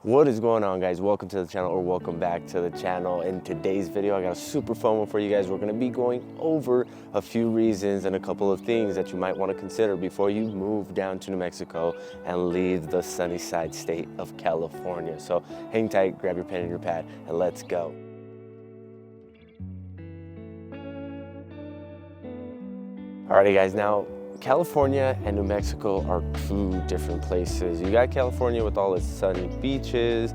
What is going on, guys? Welcome to the channel, or welcome back to the channel. In today's video, I got a super fun one for you guys. We're going to be going over a few reasons and a couple of things that you might want to consider before you move down to New Mexico and leave the sunny side state of California. So hang tight, grab your pen and your pad, and let's go. Alrighty, guys, now California and New Mexico are two different places. You got California with all its sunny beaches,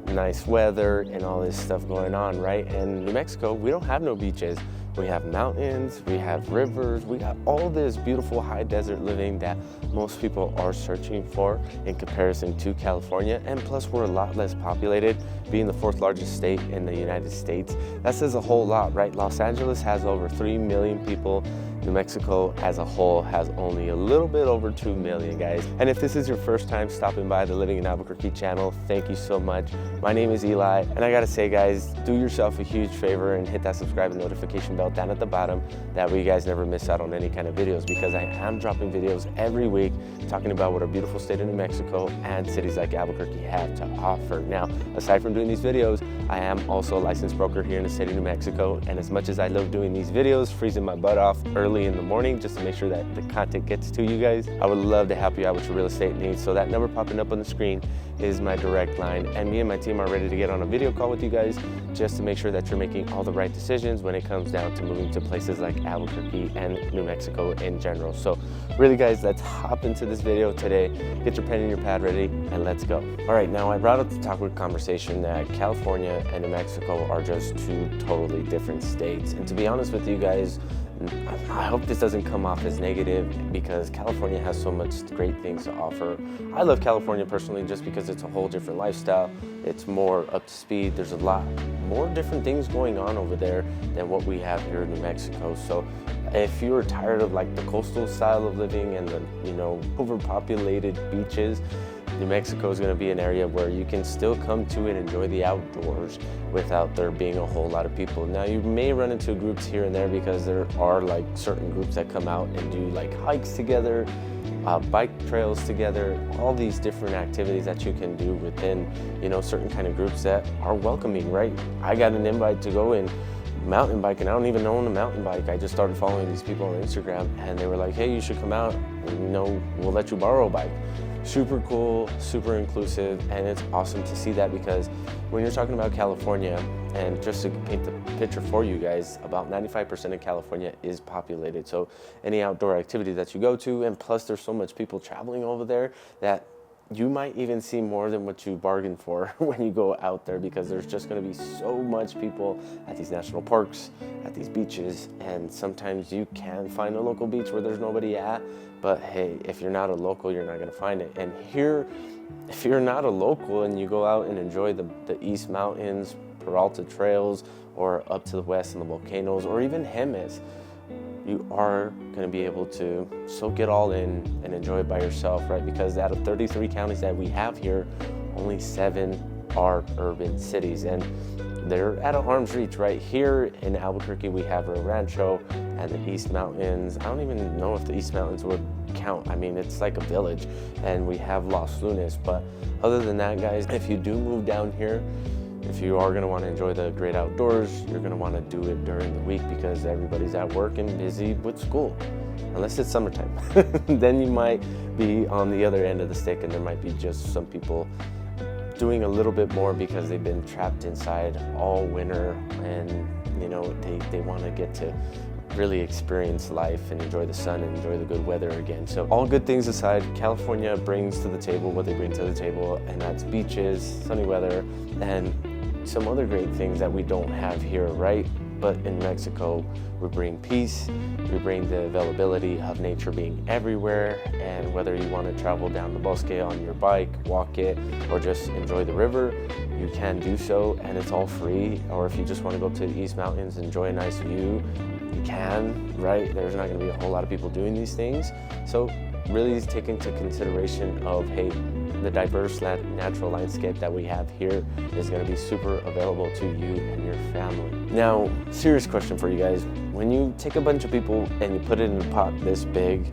nice weather, and all this stuff going on, right? And New Mexico, we don't have no beaches. We have mountains, we have rivers, we got all this beautiful high desert living that most people are searching for in comparison to California. And plus, we're a lot less populated, being the fourth largest state in the United States. That says a whole lot, right? Los Angeles has over 3 million people. New Mexico as a whole has only a little bit over 2 million, guys. And if this is your first time stopping by the Living in Albuquerque channel, thank you so much. My name is Eli, and I gotta say, guys, do yourself a huge favor and hit that subscribe and notification bell down at the bottom. That way you guys never miss out on any kind of videos, because I am dropping videos every week talking about what our beautiful state of New Mexico and cities like Albuquerque have to offer. Now, aside from doing these videos, I am also a licensed broker here in the state of New Mexico, and as much as I love doing these videos, freezing my butt off early in the morning just to make sure that the content gets to you guys, I would love to help you out with your real estate needs. So that number popping up on the screen is my direct line, and me and my team are ready to get on a video call with you guys just to make sure that you're making all the right decisions when it comes down to moving to places like Albuquerque and New Mexico in general. So really, guys, let's hop into this video today. Get your pen and your pad ready, and let's go. All right, now I brought up the topic of conversation that California and New Mexico are just two totally different states. And to be honest with you guys, I hope this doesn't come off as negative, because California has so much great things to offer. I love California personally just because it's a whole different lifestyle. It's more up to speed. There's a lot more different things going on over there than what we have here in New Mexico. So if you're tired of like the coastal style of living and the, overpopulated beaches, New Mexico is going to be an area where you can still come to and enjoy the outdoors without there being a whole lot of people. Now, you may run into groups here and there, because there are like certain groups that come out and do like hikes together, bike trails together, all these different activities that you can do within, certain kind of groups that are welcoming, right? I got an invite to go and mountain bike, and I don't even own a mountain bike. I just started following these people on Instagram, and they were like, hey, you should come out, and we'll let you borrow a bike. Super cool, super inclusive, and it's awesome to see that, because when you're talking about California, and just to paint the picture for you guys, about 95% of California is populated. So any outdoor activity that you go to, and plus there's so much people traveling over there, that you might even see more than what you bargained for when you go out there, because there's just going to be so much people at these national parks, at these beaches, and sometimes you can find a local beach where there's nobody at, but hey, if you're not a local, you're not going to find it. And here, if you're not a local and you go out and enjoy the East Mountains, Peralta Trails, or up to the west in the volcanoes, or even Jemez, you are going to be able to soak it all in and enjoy it by yourself, right? Because out of 33 counties that we have here, only 7 are urban cities, and they're at arm's reach. Right here in Albuquerque, we have Rio Rancho and the East Mountains. I don't even know if the East Mountains would count. I mean, it's like a village, and we have Los Lunas. But other than that, guys, if you do move down here, if you are going to want to enjoy the great outdoors, you're going to want to do it during the week, because everybody's at work and busy with school, unless it's summertime. Then you might be on the other end of the stick, and there might be just some people doing a little bit more because they've been trapped inside all winter, and they want to get to really experience life and enjoy the sun and enjoy the good weather again. So all good things aside, California brings to the table what they bring to the table, and that's beaches, sunny weather, and some other great things that we don't have here, right? But in Mexico, we bring peace, we bring the availability of nature being everywhere, and whether you want to travel down the bosque on your bike, walk it, or just enjoy the river, you can do so, and it's all free. Or if you just want to go to the East Mountains, enjoy a nice view, you can, right? There's not going to be a whole lot of people doing these things. So really take into consideration of, hey, the diverse natural landscape that we have here is going to be super available to you and your family. Now, serious question for you guys. When you take a bunch of people and you put it in a pot this big,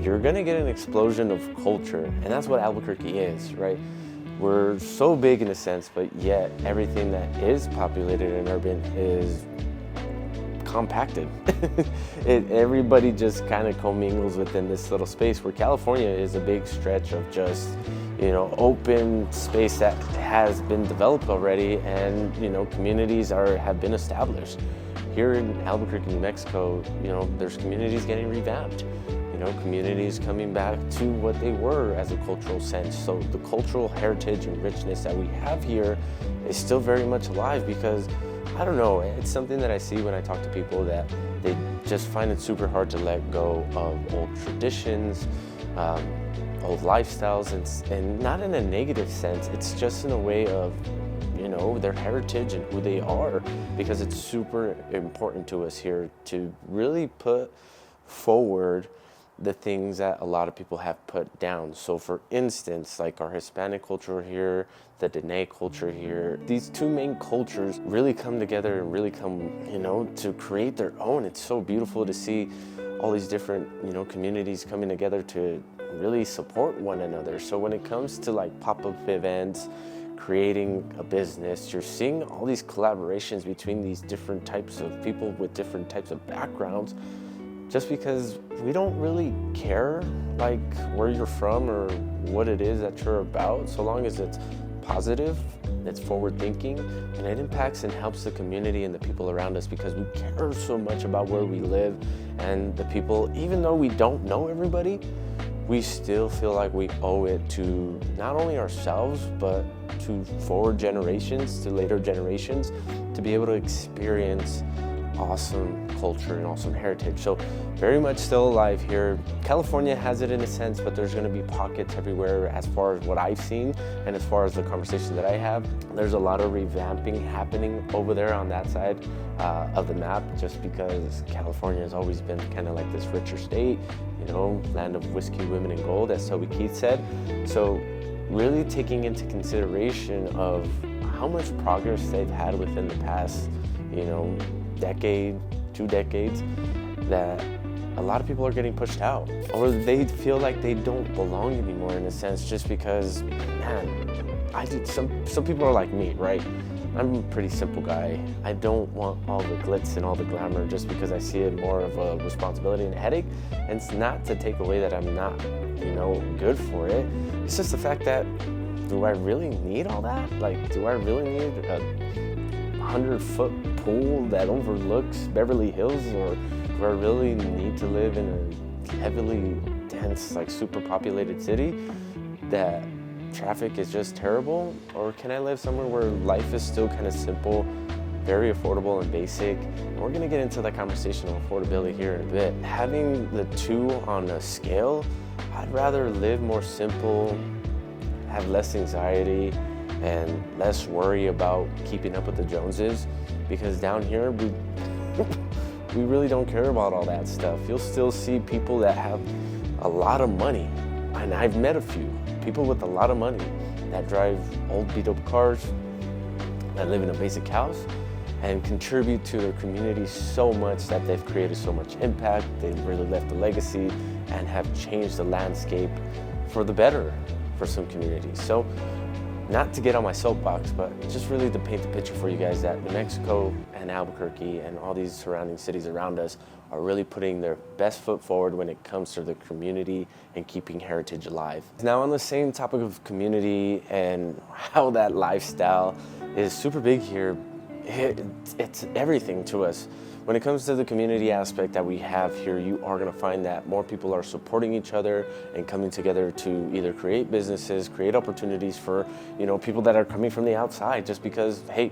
you're going to get an explosion of culture. And that's what Albuquerque is, right? we're so big in a sense, but yet everything that is populated and urban is compacted. Everybody just kind of commingles within this little space, where California is a big stretch of just, open space that has been developed already, and, communities have been established. Here in Albuquerque, New Mexico, there's communities getting revamped. Communities coming back to what they were as a cultural sense. So the cultural heritage and richness that we have here is still very much alive, because I don't know, it's something that I see when I talk to people, that they just find it super hard to let go of old traditions, old lifestyles, and not in a negative sense. It's just in a way of, their heritage and who they are, because it's super important to us here to really put forward the things that a lot of people have put down. So for instance, like our Hispanic culture here, the Dene culture here, these two main cultures really come together and really come, to create their own. It's so beautiful to see all these different, communities coming together to really support one another. So when it comes to like pop-up events, creating a business, you're seeing all these collaborations between these different types of people with different types of backgrounds, just because we don't really care like where you're from or what it is that you're about, so long as it's positive, it's forward thinking, and it impacts and helps the community and the people around us, because we care so much about where we live and the people. Even though we don't know everybody, we still feel like we owe it to not only ourselves, but to forward generations, to later generations, to be able to experience awesome culture and awesome heritage. So very much still alive here. California has it in a sense, but there's going to be pockets everywhere as far as what I've seen, and as far as the conversation that I have. There's a lot of revamping happening over there on that side of the map, just because California has always been kind of like this richer state, land of whiskey, women, and gold, as Toby Keith said. So really taking into consideration of how much progress they've had within the past, decade, 2 decades, that a lot of people are getting pushed out, or they feel like they don't belong anymore, in a sense, just because, man, some people are like me, right? I'm a pretty simple guy. I don't want all the glitz and all the glamour, just because I see it more of a responsibility and a headache. And it's not to take away that I'm not, good for it. It's just the fact that, do I really need all that? Like, do I really need a 100-foot pool that overlooks Beverly Hills, or do I really need to live in a heavily dense, like super populated city that traffic is just terrible? Or can I live somewhere where life is still kind of simple, very affordable and basic? And we're gonna get into that conversation of affordability here in a bit. Having the two on a scale, I'd rather live more simple, have less anxiety, and less worry about keeping up with the Joneses, because down here we really don't care about all that stuff. You'll still see people that have a lot of money, and I've met a few people with a lot of money that drive old beat-up cars, that live in a basic house, and contribute to their community so much that they've created so much impact. They've really left a legacy and have changed the landscape for the better for some communities. So, not to get on my soapbox, but just really to paint the picture for you guys that New Mexico and Albuquerque and all these surrounding cities around us are really putting their best foot forward when it comes to the community and keeping heritage alive. Now, on the same topic of community and how that lifestyle is super big here, it's everything to us. When it comes to the community aspect that we have here, you are going to find that more people are supporting each other and coming together to either create businesses, create opportunities for, people that are coming from the outside, just because, hey,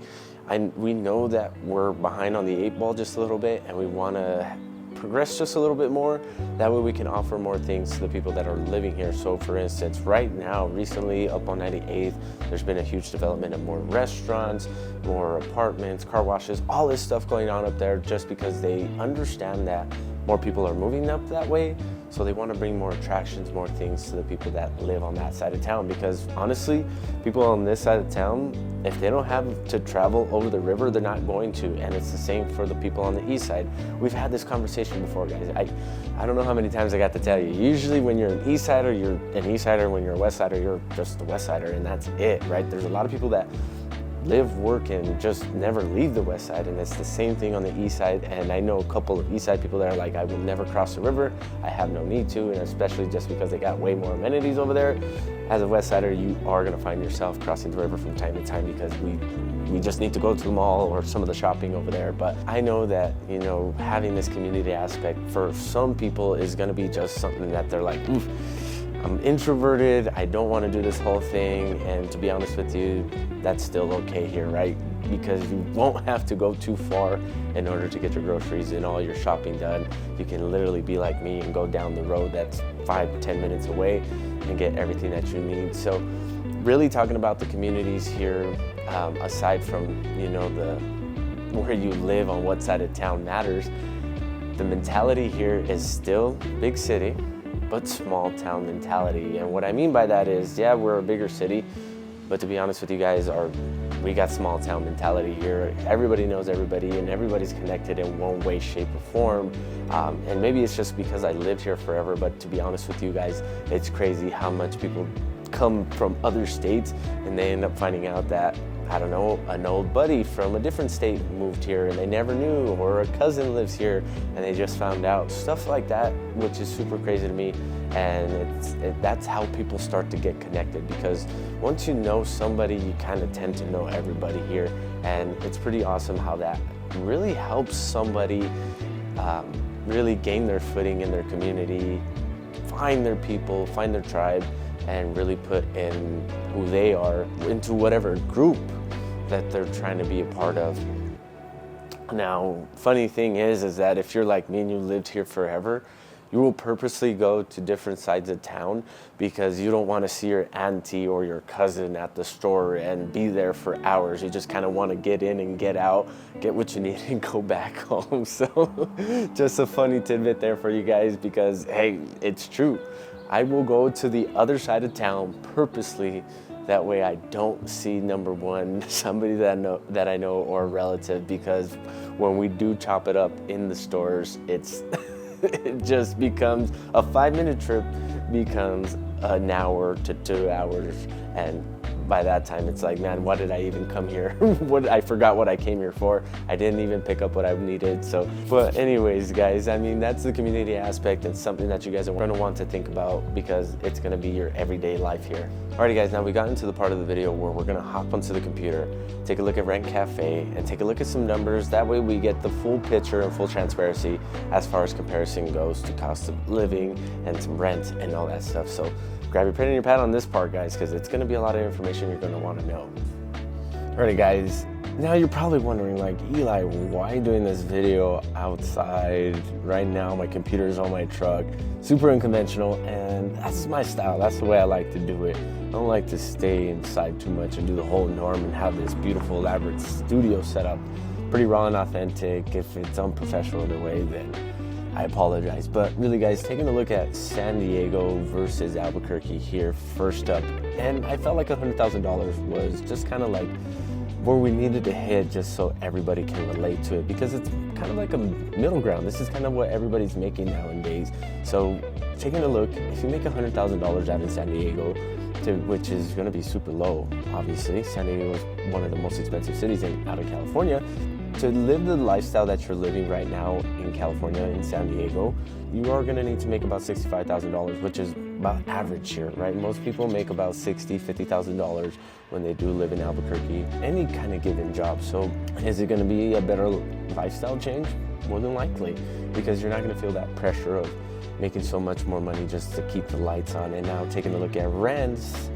we know that we're behind on the 8 ball just a little bit, and we want to progress just a little bit more. That way we can offer more things to the people that are living here. So for instance, right now, recently up on 98th, there's been a huge development of more restaurants, more apartments, car washes, all this stuff going on up there, just because they understand that more people are moving up that way. So they want to bring more attractions, more things to the people that live on that side of town, because honestly, people on this side of town, if they don't have to travel over the river, they're not going to. And it's the same for the people on the east side. We've had this conversation before, guys. I don't know how many times I got to tell you. Usually when you're an east sider, you're an east sider. When you're a west sider, you're just a west sider, and that's it, right? There's a lot of people that live, work, and just never leave the west side, and it's the same thing on the east side. And I know a couple of east side people that are like, I will never cross the river, I have no need to, and especially just because they got way more amenities over there. As a west sider, you are going to find yourself crossing the river from time to time, because we just need to go to the mall or some of the shopping over there. But I know that, you know, having this community aspect for some people is going to be just something that they're like, oof, I'm introverted, I don't want to do this whole thing. And to be honest with you, that's still okay here, right? Because you won't have to go too far in order to get your groceries and all your shopping done. You can literally be like me and go down the road that's 5-10 minutes away and get everything that you need. So really talking about the communities here, aside from, you know, where you live on what side of town matters, the mentality here is still big city, but small town mentality. And what I mean by that is, yeah, we're a bigger city, but to be honest with you guys, we got small town mentality here. Everybody knows everybody, and everybody's connected in one way, shape, or form. And maybe it's just because I lived here forever, but to be honest with you guys, it's crazy how much people come from other states and they end up finding out that, I don't know, an old buddy from a different state moved here and they never knew, or a cousin lives here and they just found out. Stuff like that, which is super crazy to me. And that's how people start to get connected, because once you know somebody, you kind of tend to know everybody here. And it's pretty awesome how that really helps somebody really gain their footing in their community, find their people, find their tribe, and really put in who they are into whatever group that they're trying to be a part of. Now, funny thing is that if you're like me and you lived here forever, you will purposely go to different sides of town because you don't want to see your auntie or your cousin at the store and be there for hours. You just kind of want to get in and get out, get what you need, and go back home. So just a funny tidbit there for you guys, because hey, it's true. I will go to the other side of town purposely. That way I don't see, number one, somebody that I know or a relative, because when we do chop it up in the stores, it just becomes a 5-minute trip becomes an hour to 2 hours. And by that time, it's like, man, why did I even come here? I forgot what I came here for. I didn't even pick up what I needed. So, but anyways, guys, I mean, that's the community aspect, and something that you guys are going to want to think about, because it's going to be your everyday life here. Alrighty, guys, now we got into the part of the video where we're going to hop onto the computer, take a look at Rent Cafe, and take a look at some numbers. That way we get the full picture and full transparency as far as comparison goes to cost of living and some rent and all that stuff. So grab your pen and your pad on this part, guys, because it's going to be a lot of information you're going to want to know. Alrighty, guys, now you're probably wondering, like, Eli, why doing this video outside right now? My computer's on my truck, super unconventional, and that's my style. That's the way I like to do it. I don't like to stay inside too much and do the whole norm and have this beautiful, elaborate studio set up. Pretty raw and authentic. If it's unprofessional in a way, then I apologize. But really, guys, taking a look at San Diego versus Albuquerque here first up, and I felt like $100,000 was just kind of like where we needed to hit, just so everybody can relate to it, because it's kind of like a middle ground. This is kind of what everybody's making nowadays. So taking a look, if you make $100,000 out in San Diego, which is going to be super low, obviously. San Diego is one of the most expensive cities out of California. To live the lifestyle that you're living right now in California, in San Diego, you are going to need to make about $65,000, which is about average here, right? Most people make about $60,000, $50,000 when they do live in Albuquerque, any kind of given job. So is it going to be a better lifestyle change? More than likely, because you're not going to feel that pressure of making so much more money just to keep the lights on. And now taking a look at rents,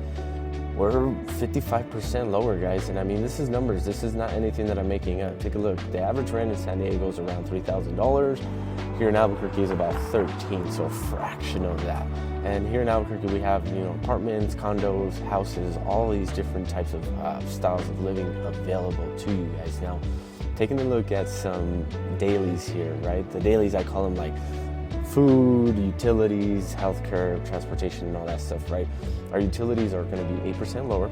we're 55% lower, guys. And I mean, this is numbers. This is not anything that I'm making up. Take a look. The average rent in San Diego is around $3,000. Here in Albuquerque is about 13, so a fraction of that. And here in Albuquerque, we have, you know, apartments, condos, houses, all these different types of styles of living available to you guys. Now, taking a look at some dailies here, right? The dailies, I call them like food, utilities, healthcare, transportation, and all that stuff, right? Our utilities are going to be 8% lower.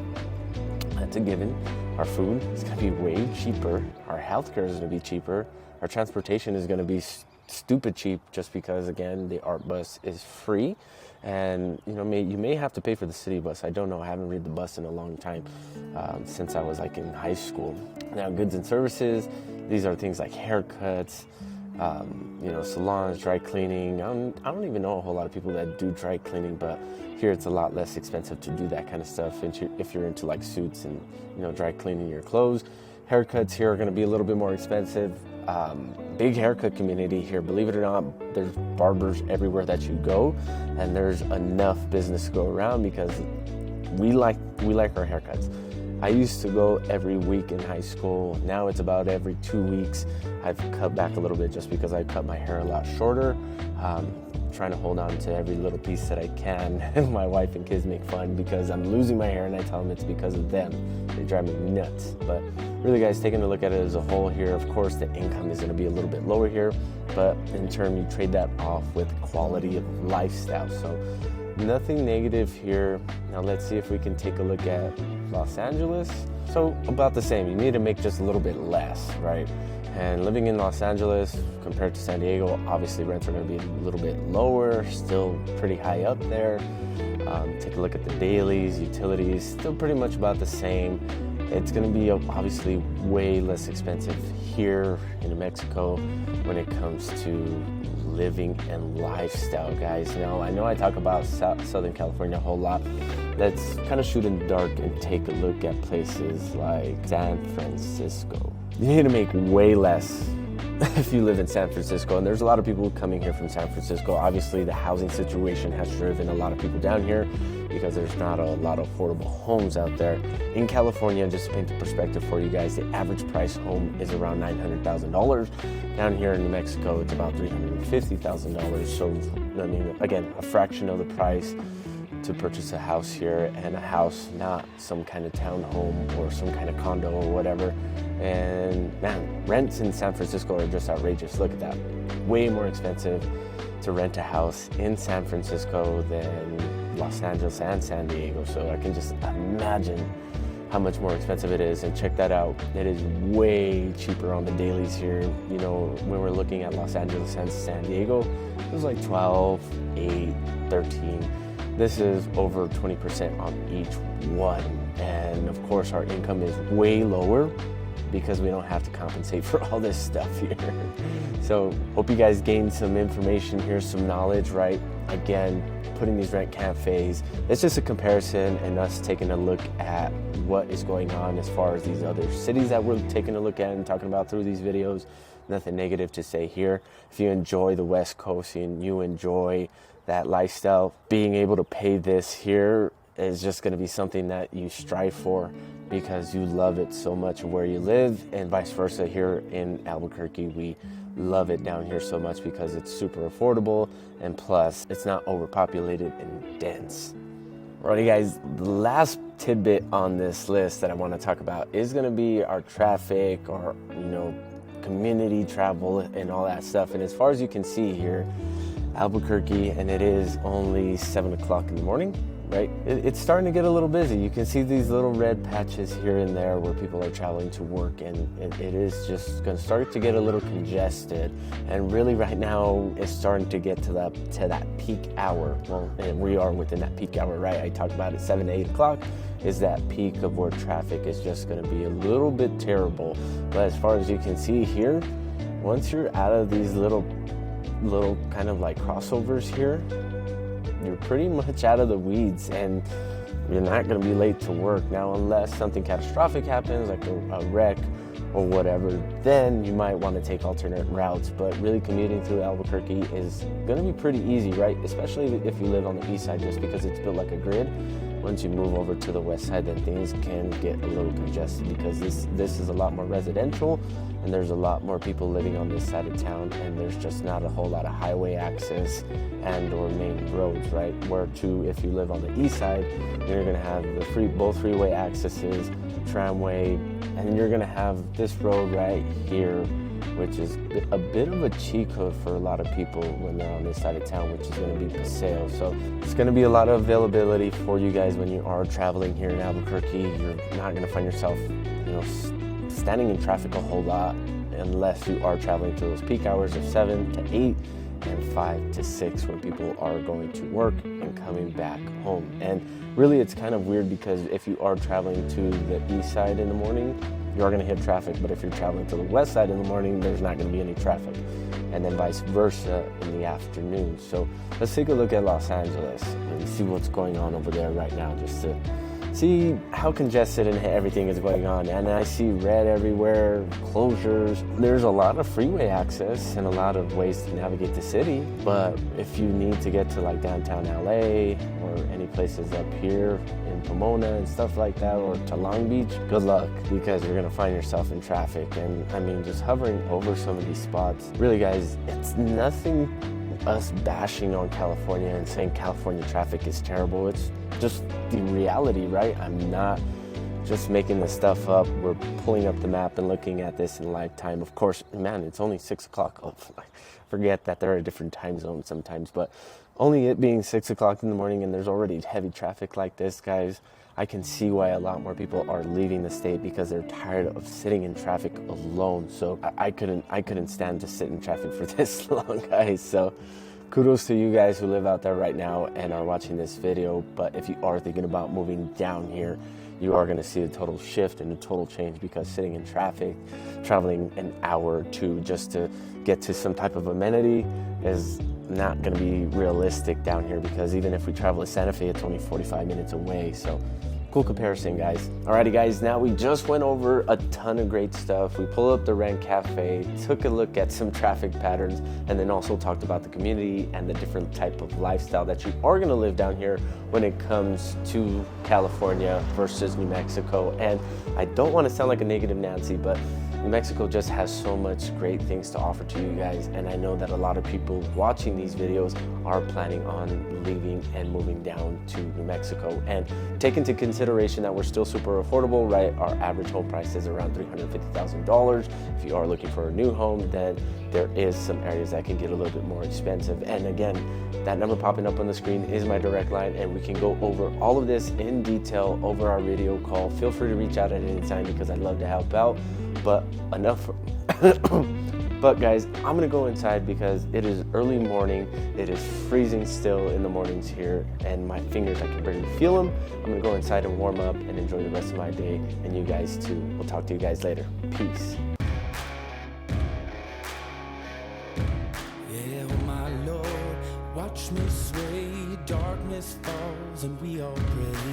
That's a given. Our food is going to be way cheaper. Our healthcare is going to be cheaper. Our transportation is going to be stupid cheap, just because, again, the ART bus is free. And you may have to pay for the city bus. I don't know. I haven't ridden the bus in a long time, since I was like in high school. Now, goods and services, these are things like haircuts, salons, dry cleaning. I don't even know a whole lot of people that do dry cleaning, but here it's a lot less expensive to do that kind of stuff if you're into like suits and dry cleaning your clothes. Haircuts here are going to be a little bit more expensive. Big haircut community here, believe it or not. There's barbers everywhere that you go, and there's enough business to go around because we like our haircuts. I used to go every week in high school. Now it's about every 2 weeks. I've cut back a little bit just because I cut my hair a lot shorter. Trying to hold on to every little piece that I can. My wife and kids make fun because I'm losing my hair, and I tell them it's because of them. They drive me nuts. But really, guys, taking a look at it as a whole here, of course, the income is going to be a little bit lower here, but in turn, you trade that off with quality of lifestyle. So nothing negative here. Now let's see if we can take a look at Los Angeles. So about the same. You need to make just a little bit less, right? And living in Los Angeles compared to San Diego, obviously rents are going to be a little bit lower, still pretty high up there. Take a look at the dailies, utilities, still pretty much about the same. It's going to be obviously way less expensive here in New Mexico when it comes to living and lifestyle, guys. Now, I know I talk about Southern California a whole lot. Let's kind of shoot in the dark and take a look at places like San Francisco. You need to make way less if you live in San Francisco, and there's a lot of people coming here from San Francisco. Obviously, the housing situation has driven a lot of people down here because there's not a lot of affordable homes out there. In California, just to paint the perspective for you guys, the average price home is around $900,000. Down here in New Mexico, it's about $350,000. So, again, a fraction of the price to purchase a house here, and a house, not some kind of townhome or some kind of condo or whatever. And man, rents in San Francisco are just outrageous. Look at that. Way more expensive to rent a house in San Francisco than Los Angeles and San Diego. So I can just imagine how much more expensive it is. And check that out. It is way cheaper on the dailies here. When we're looking at Los Angeles and San Diego, it was like 12, 8, 13. This is over 20% on each one. And of course, our income is way lower because we don't have to compensate for all this stuff here. So hope you guys gained some information here, some knowledge, right? Again, putting these rent cafes, it's just a comparison and us taking a look at what is going on as far as these other cities that we're taking a look at and talking about through these videos. Nothing negative to say here. If you enjoy the West Coast and you enjoy that lifestyle, being able to pay this here is just going to be something that you strive for because you love it so much where you live, and vice versa. Here in Albuquerque, we love it down here so much because it's super affordable, and plus it's not overpopulated and dense. Alrighty, guys, the last tidbit on this list that I want to talk about is going to be our traffic, or community travel and all that stuff. And as far as you can see here, Albuquerque, and it is only 7 o'clock in the morning, right? It's starting to get a little busy. You can see these little red patches here and there where people are traveling to work, and it is just going to start to get a little congested. And really right now it's starting to get to that peak hour. Well, and we are within that peak hour, right? I talked about it, 7 to 8 o'clock is that peak of where traffic is just going to be a little bit terrible. But as far as you can see here, once you're out of these little kind of like crossovers here, you're pretty much out of the weeds, and you're not going to be late to work. Now, unless something catastrophic happens, like a wreck or whatever, then you might want to take alternate routes. But really, commuting through Albuquerque is going to be pretty easy, right? Especially if you live on the east side, just because it's built like a grid. Once you move over to the west side, then things can get a little congested because this is a lot more residential, and there's a lot more people living on this side of town, and there's just not a whole lot of highway access and or main roads, right? Where if you live on the east side, you're gonna have both freeway accesses, tramway, and you're gonna have this road right here, which is a bit of a cheat code for a lot of people when they're on this side of town, which is gonna be Paseo. So it's gonna be a lot of availability for you guys when you are traveling here in Albuquerque. You're not gonna find yourself, standing in traffic a whole lot unless you are traveling through those peak hours of 7 to 8 and 5 to 6 when people are going to work and coming back home. And really it's kind of weird because if you are traveling to the east side in the morning, you are going to hit traffic, but if you're traveling to the west side in the morning, there's not going to be any traffic, and then vice versa in the afternoon. So let's take a look at Los Angeles and see what's going on over there right now, just to see how congested and everything is going on. And I see red everywhere, closures. There's a lot of freeway access and a lot of ways to navigate the city, but if you need to get to like downtown LA or any places up here in Pomona and stuff like that, or to Long Beach, good luck, because you're gonna find yourself in traffic. And I mean, just hovering over some of these spots, really guys, it's nothing us bashing on California and saying California traffic is terrible. It's just the reality, right? I'm not just making this stuff up. We're pulling up the map and looking at this in live time. Of course, man, it's only 6 o'clock. Oh, I forget that there are different time zones sometimes, but only it being 6 o'clock in the morning and there's already heavy traffic like this, guys, I can see why a lot more people are leaving the state, because they're tired of sitting in traffic alone. So I couldn't stand to sit in traffic for this long, guys. So kudos to you guys who live out there right now and are watching this video. But if you are thinking about moving down here, you are going to see a total shift and a total change, because sitting in traffic, traveling an hour or two just to get to some type of amenity is not going to be realistic down here, because even if we travel to Santa Fe, it's only 45 minutes away. So cool comparison, guys. Alrighty guys, now we just went over a ton of great stuff. We pulled up the Rent Cafe, took a look at some traffic patterns, and then also talked about the community and the different type of lifestyle that you are gonna live down here when it comes to California versus New Mexico. And I don't wanna sound like a negative Nancy, but New Mexico just has so much great things to offer to you guys, and I know that a lot of people watching these videos are planning on leaving and moving down to New Mexico. And take into consideration that we're still super affordable, right? Our average home price is around $350,000. If you are looking for a new home, then there is some areas that can get a little bit more expensive. And again, that number popping up on the screen is my direct line, and we can go over all of this in detail over our video call. Feel free to reach out at any time, because I'd love to help out. But enough. But guys, I'm gonna go inside because it is early morning. It is freezing still in the mornings here, and my fingers, I can barely feel them. I'm gonna go inside and warm up and enjoy the rest of my day, and you guys too. We'll talk to you guys later. Peace. Yeah, oh my Lord, watch me sway. Darkness falls and we all pray.